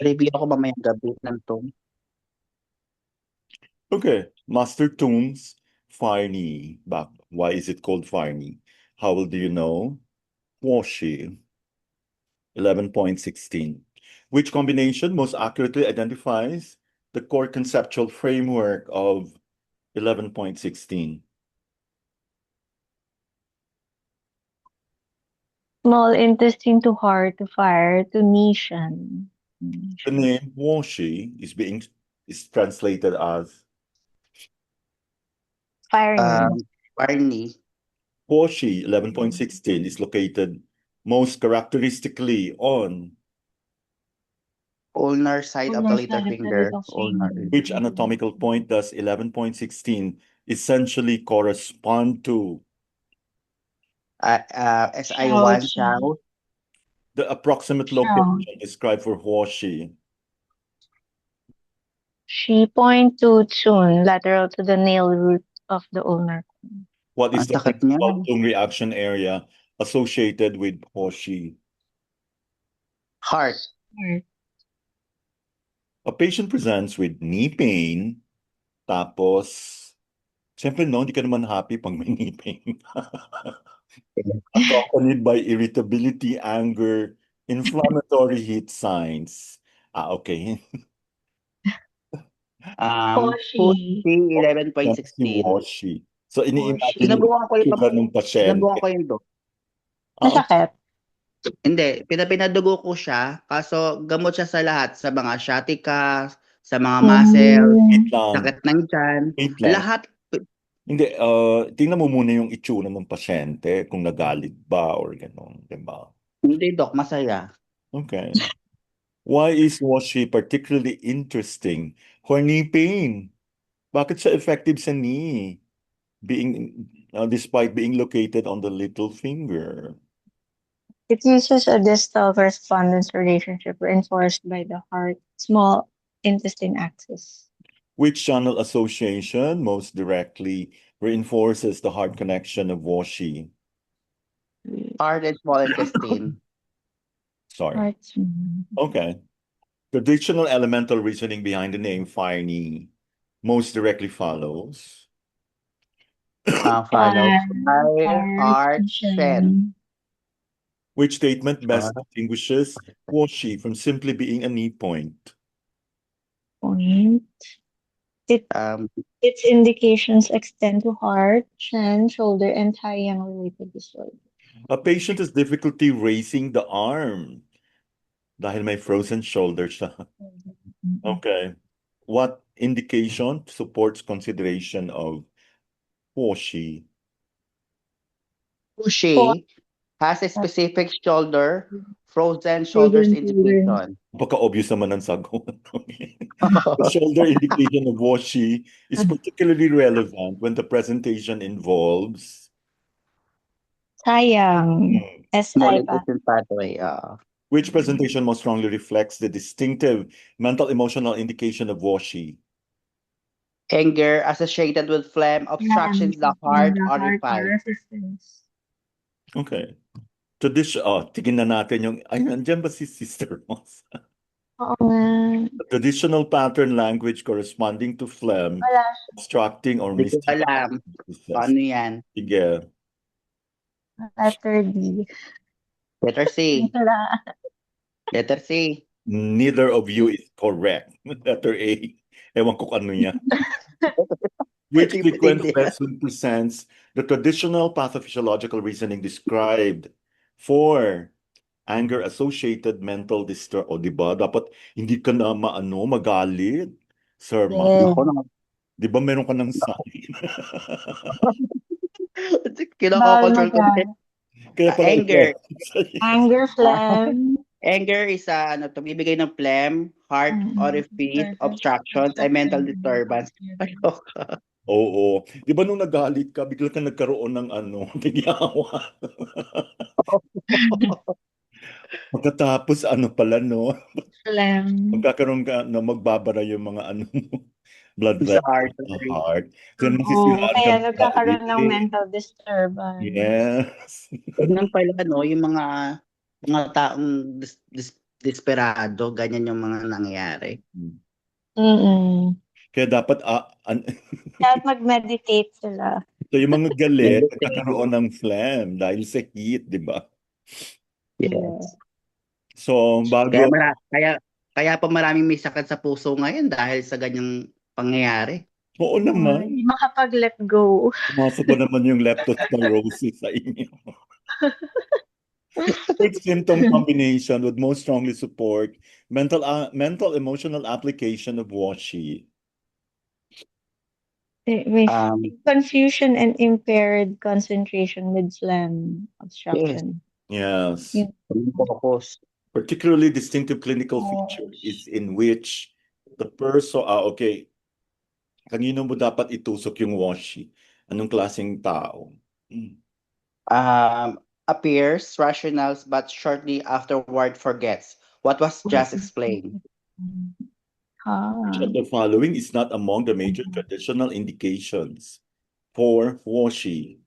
I-review ako mamayang gabi ng to. Okay, Master Tunes, Farney. Why is it called Farney? How well do you know? Washi, 11.16. Which combination most accurately identifies the core conceptual framework of 11.16? Small intestine to heart to fire to nation. The name Washi is translated as Firing. Barney, Washi 11.16 is located most characteristically on ulnar side of the Ulnar little side of the finger. little Ulnar. finger. which anatomical point does 11.16 essentially correspond to? SI1 chow. The approximate location described for Huoshi. She point to Tsun, lateral to the nail root of the ulnar. What is Ang the sakit niya. principal tongue reaction area associated with Huoshi? Heart. A patient presents with knee pain, tapos, siyempre no, hindi ka naman happy pag may knee pain. Accompanied by irritability, anger, inflammatory heat signs. Okay. Hoshi. Pussy, Si 11.16. Washi. So, ini-imagine Washi. mo Pinabuhan ko yung yung itsura ng pasyente. pinabuhan ko yung do. Masakit? Hindi, pinadugo ko siya, kaso gamot siya sa lahat, sa mga sciatica, sa mga muscle, Wait lang. sakit ng tiyan, Wait lang. lahat. Hindi, tingnan mo muna yung itsura ng pasyente, kung nagalit ba or gano'n, di ba? Hindi, Doc, masaya. Okay. Why is Washi particularly interesting for knee pain? Bakit siya effective sa knee? Despite being located on the little finger. It uses a distal correspondence relationship reinforced by the heart small intestine axis. Which channel association most directly reinforces the heart connection of Washi? Heart and small intestine. Sorry. Heart. Okay. Traditional elemental reasoning behind the name Farney most directly follows. Follow. Fire, heart, sen. Which statement best distinguishes Washi from simply being a knee point? Point. Its indications extend to heart, chin, shoulder, and thigh yang related disorder. A patient has difficulty raising the arm dahil may frozen shoulder siya. Okay. What indication supports consideration of Washi? Pushi has a specific shoulder, frozen shoulders indication. Baka-obvious naman ang sagot. The shoulder indication of Washi is particularly relevant when the presentation involves Sayang. Small SI pa. intestine pathway. which presentation most strongly reflects the distinctive mental emotional indication of Washi? Anger associated with phlegm, obstructions the heart, or refine. Okay. Tingin na natin yung, ay, nandiyan ba si Sister Moss? Oo nga. The traditional pattern language corresponding to phlegm, Wala. obstructing or Hindi ko misty. alam. Ano yan? Sige. Letter D. Letter C. Wala. Letter C. Neither of you is correct. Letter A. Ewan ko kung ano niya. Which sequence best represents the traditional pathophysiological reasoning described for anger-associated mental distress? O, diba? Dapat hindi ka na magalit. Sir, Yeah. di ba meron ka ng sign? Kinoko-control ko. Kaya pala Anger. Anger, phlegm. Anger is bibigay ng phlegm, heart, orifice, obstructions, ay mental disturbance. Oo. Di ba nung nagalit ka, bigla ka nagkaroon ng tigyawa. Pagkatapos, pala, no? Phlegm. Magkakaroon ka na magbabara yung mga blood vessels sa heart. So, masisiraan ka Kaya ng nagkakaroon ng balik. mental disturbance. Yes. Ganun pala, yung mga taong desperado, ganyan yung mga nangyayari. Mm. Kaya dapat Dapat mag-meditate sila. so yung mga galit Meditate. nagkakaroon ng phlegm dahil sa heat, di ba? Yes. So Kaya, bago kaya pa maraming may sakit sa puso ngayon dahil sa ganyang pangyayari. oo naman, Ay, makapag-let go. pumasok ba naman yung leptospirosis sa inyo? Which symptom combination would most strongly support mental emotional application of washi? May Um, confusion and impaired concentration with phlegm yes, obstruction. Yes. Yun. focus. Particularly distinctive clinical feature is in which the person, okay, kanino mo dapat itusok yung washi? Anong klaseng tao? Appears rational but shortly afterward forgets what was just explained. Which of the following is not among the major traditional indications for washi?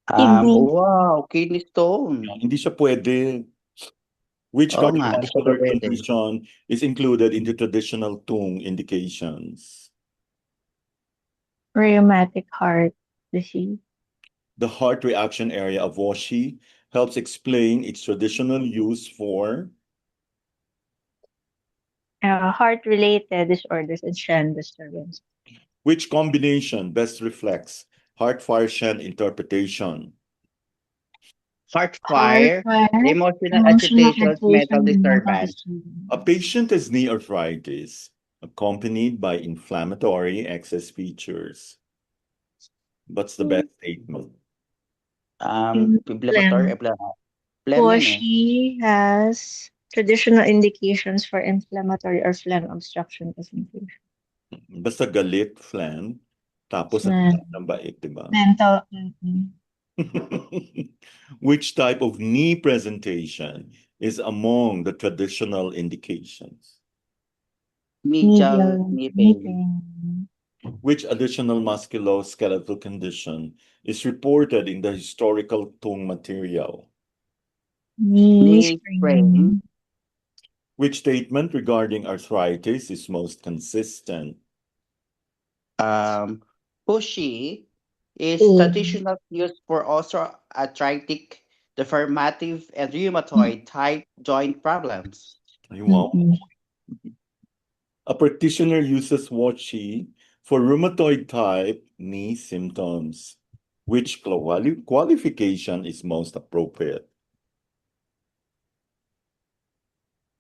Kidney. Wow, kidney stone. Hindi siya pwede. Which Oo nga, di siya cardiovascular pwede. condition is included in the traditional tung indications? Rheumatic heart disease. The heart reaction area of washi helps explain its traditional use for Heart-related disorders and Shen disturbance. which combination best reflects heart fire Shen interpretation? Heart fire, emotional emotional agitations, agitation, mental and mental disturbance. disturbance. A patient has knee arthritis accompanied by inflammatory excess features. What's the best statement? Inflammatory, phlegm yun eh. Washi has traditional indications for inflammatory or phlegm obstruction presentation. Basta galit, phlegm, tapos Phlegm. ng bait, di ba? Mental. Which type of knee presentation is among the traditional indications? Medial knee pain. Which additional musculoskeletal condition is reported in the historical tung material? Knee sprain. Which statement regarding arthritis is most consistent? Pushy is Mm. traditional used for osteoarthritic, deformative, and rheumatoid type joint problems. Ay, wow. A practitioner uses washi for rheumatoid type knee symptoms. Which qualification is most appropriate?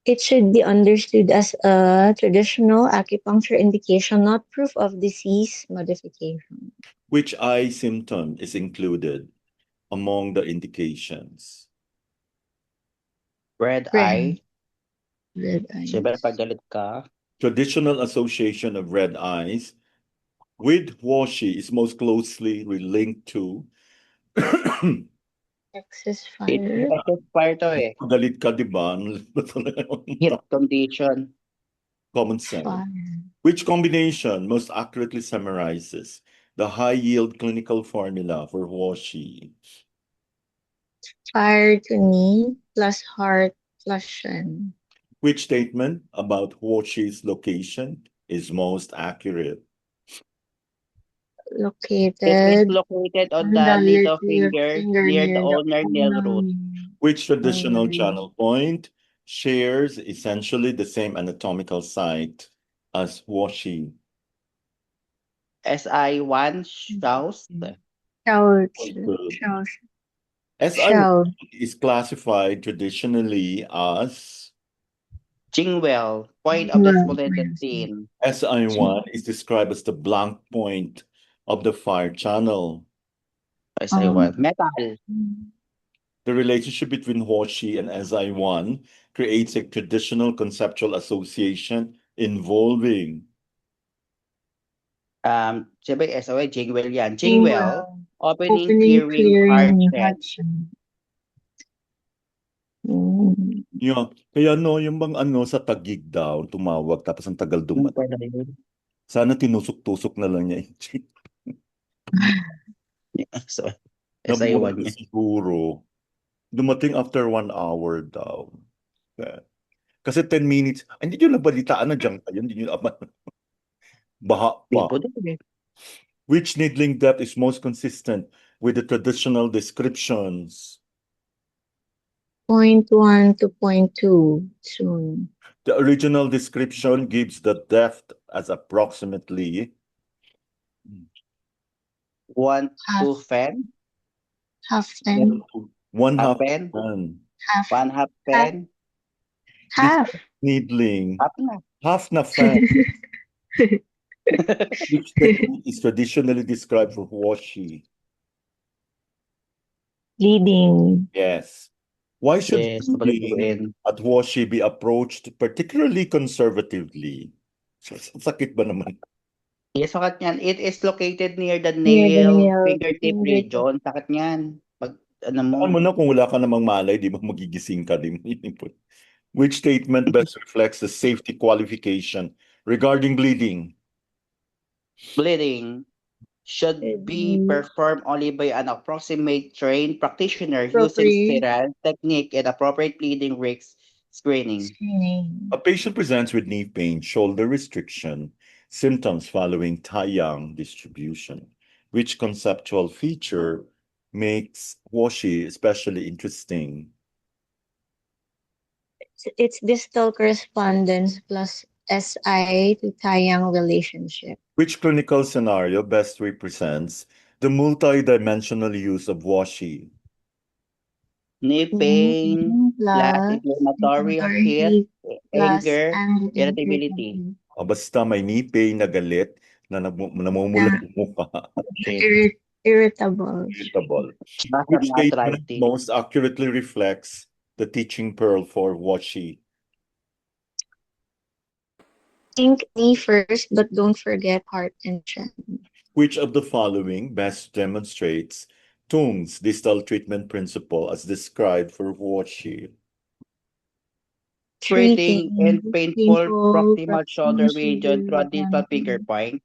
It should be understood as a traditional acupuncture indication, not proof of disease modification. Which eye symptom is included among the indications? Red Red. eye. Red eyes. Siyempre, pag galit ka. Traditional association of red eyes with washi is most closely linked to Excess fire. Fire to eh. galit ka, di ba? Heat condition. Common sense. Fire. Which combination most accurately summarizes the high-yield clinical formula for washi? Fire to knee plus heart plus Shen. Which statement about washi's location is most accurate? It is Located located on on the the little finger finger near the ulnar nail root. Which traditional ulnar. channel point shares essentially the same anatomical site as washi? SI1 shows. SI1 is classified traditionally as Jingwell, point of the small intestine. SI1 is described as the blank point of the fire channel. SI1. Metal. The relationship between washi and SI1 creates a traditional conceptual association involving Siyempre, SI1, Jingwell yan. Jingwell, opening, Opening, clearing, clearing, hard Shen. Yeah. Kaya no, yung bang ano sa Taguig daw, tumawag tapos ang tagal dumating. Sana tinusok-tusok na lang niya. So, Nabuhat SI1 na niya. siguro. Dumating after 1 hour daw. Kasi 10 minutes, hindi nyo nabalitaan na dyan kayo, hindi nyo naman. Baha pa. Tipo din eh. Which needling depth is most consistent with the traditional descriptions? 0.1 to 0.2 soon. The original description gives the depth as approximately 1 Half, 2 fen, half pen, 1/2 half pen, fan. half, 1/2 half, pen, This half. needling, half na. half na fan, which technique is traditionally described for washi. Bleeding. Yes. Why should Yes, needling papalutuin. at washi be approached particularly conservatively? Sakit ba naman? Yes, sakit niyan. It is located near the Near the nail, nail, fingertip fingertip. region. Sakit niyan. Pag ano mo. Saan mo na kung wala ka namang malay, di ba magigising ka din? Which statement best reflects the safety qualification regarding bleeding? Bleeding should be Be performed only by an approximate trained practitioner using appropriate sterile technique and appropriate bleeding risk screening. screening. A patient presents with knee pain, shoulder restriction, symptoms following Taiyang distribution. Which conceptual feature makes washi especially interesting? It's distal correspondence plus SI to Taiyang relationship. Which clinical scenario best represents the multidimensional use of washi? Knee pain, Bleeding plus plus inflammatory inflammatory heat, heat plus anger, and irritability. irritability. Basta may knee pain na galit na namumula Na yung mukha. Shit. irritable. Irritable. Basta Which mga statement arthritis. most accurately reflects the teaching pearl for washi? Think knee first, but don't forget heart and shin. Which of the following best demonstrates Tung's distal treatment principle as described for washi? Treating and Treating painful painful proximal proximal shoulder region through shoulder a distal finger point.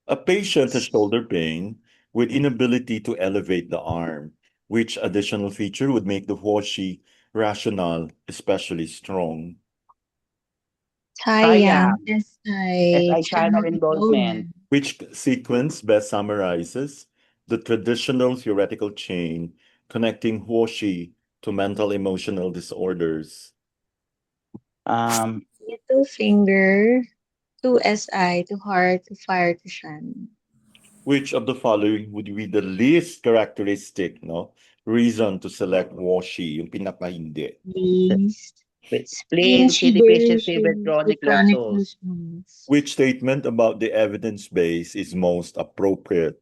A patient has shoulder pain with inability to elevate the arm. Which additional feature would make the washi rational especially strong? Taiyang Sayang. SI SI channel channel involvement. involvement. Which sequence best summarizes the traditional theoretical chain connecting washi to mental emotional disorders? Little finger to SI to heart to fire to shan. Which of the following would be the least characteristic, no, reason to select washi, yung pinaka hindi? Least Spleen, spleen kidney deficiency with deficiency chronic with chronic lupus. loose moves. Which statement about the evidence base is most appropriate?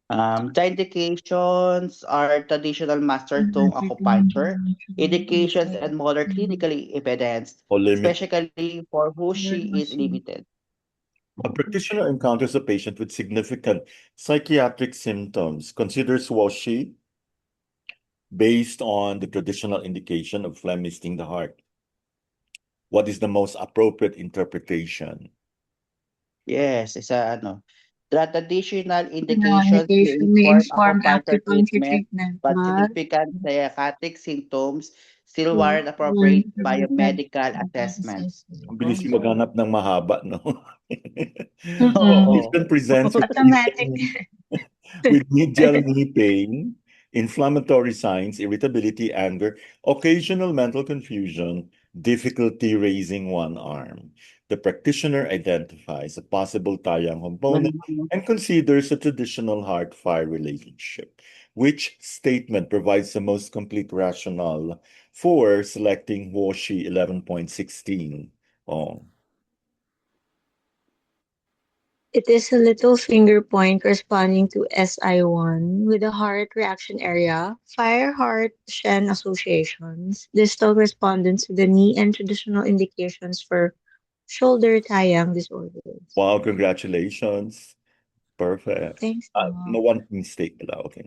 The indications are traditional master tongue acupuncture, indications and molar clinically evidenced, Or limit? especially for who she is limited. A practitioner encounters a patient with significant psychiatric symptoms, considers washi based on the traditional indication of phlegm misting the heart. What is the most appropriate interpretation? Yes, isa ano. The traditional indications Indication may may inform inform acupuncture acupuncture treatment, treatment, but but significant psychiatric symptoms still one warrant appropriate medical biomedical assessment. Ang assessment. bilis yung maghanap ng mahaba, no? Mm-mm. Oo. Patient presents with Automatic. with medial knee pain, inflammatory signs, irritability, anger, occasional mental confusion, difficulty raising one arm. The practitioner identifies a possible Taiyang component and considers a traditional heart-fire relationship. Which statement provides the most complete rationale for selecting Washi 11.16? Oh. It is a little finger point corresponding to SI1 with a heart reaction area, fire heart Shen associations, distal correspondence to the knee and traditional indications for shoulder Taiyang disorders. Wow, congratulations. Perfect. Thanks, No Doc. one mistake pala. Okay.